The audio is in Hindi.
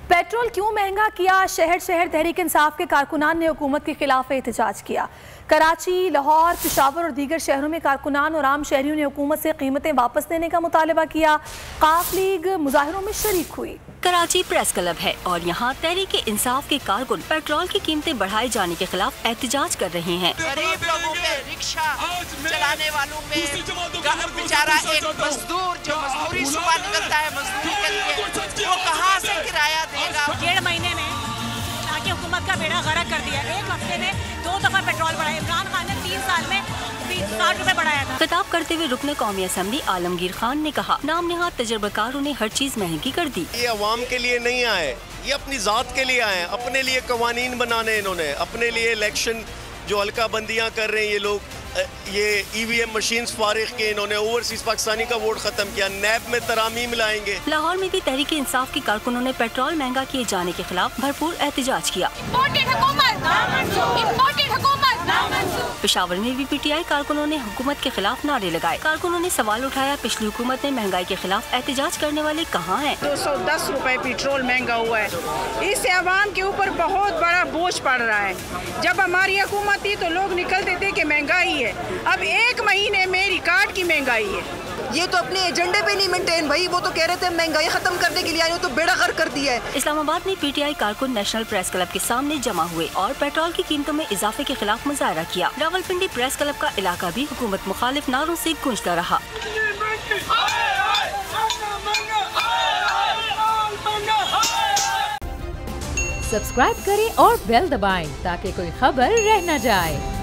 पेट्रोल क्यों महंगा किया? शहर शहर तहरीक इंसाफ के कारकुनान ने हुकूमत के खिलाफ एहतजाज किया। कराची, लाहौर, पेशावर और दीगर शहरों में कारकुनान और आम शहरियों ने हुकूमत से कीमतें वापस लेने का मुतालबा किया। काफ लीग मुजाहिरों में शरीक हुई। कराची प्रेस क्लब है और यहाँ तहरीक इंसाफ के कारकुन पेट्रोल की कीमतें बढ़ाए जाने के खिलाफ एहतजाज कर रहे हैं। गरीब लोगों पे, रिक्शा चलाने वालों पे, बेचारा एक मजदूर जो मजदूरी सुबह निकलता है मजदूरी के लिए, वो कहाँ से किराया देगा? 1.5 महीने में ताकि हुकूमत का बेड़ा गर्क कर दिया। एक हफ्ते में 2 दफा पेट्रोल बढ़ाया। इमरान खान ने 3 साल में 60 रुपए बढ़ाया था। खिताब करते हुए रुकन कौमी असम्बली आलमगीर खान ने कहा, नाम निहाद तजर्बाकारों ने हर चीज महंगी कर दी। ये अवाम के लिए नहीं आए, ये अपनी जात के लिए आए, अपने लिए कवानीन बनाने, इन्होंने अपने लिए इलेक्शन जो हल्का बंदियां कर रहे हैं ये लोग, ये EVM मशीन्स फारिग के इन्होंने ओवरसीज पाकिस्तानी का वोट खत्म किया। नैब में तरामीम लाएंगे। लाहौर में भी तहरीक इंसाफ के कारकुनों ने पेट्रोल महंगा किए जाने के खिलाफ भरपूर एहतजाज किया। पेशावर में भी PTI कारकुनों ने हुकूमत के खिलाफ नारे लगाए। कारकुनों ने सवाल उठाया, पिछली हुकूमत ने महंगाई के खिलाफ एहतजाज करने वाले कहाँ हैं? 210 रुपए पेट्रोल महंगा हुआ है। इससे आवाम के ऊपर बहुत बड़ा बोझ पड़ रहा है। जब हमारी हुकूमत थी तो लोग निकलते थे कि महंगाई है, अब 1 महीने में रिकॉर्ड की महंगाई है। ये तो अपने एजेंडे पे नहीं मेंटेन भाई, वो तो कह रहे थे महंगाई खत्म करने के लिए आए, तो बेड़ा गर्क कर दिया है। इस्लामाबाद में PTI कारकुन नेशनल प्रेस क्लब के सामने जमा हुए और पेट्रोल की कीमतों में इजाफे के खिलाफ मुजाहरा किया। रावलपिंडी प्रेस क्लब का इलाका भी हुकूमत मुखालिफ नारों से गूंजता रहा। सब्सक्राइब करें और बेल दबाएं ताकि कोई खबर रह न जाए।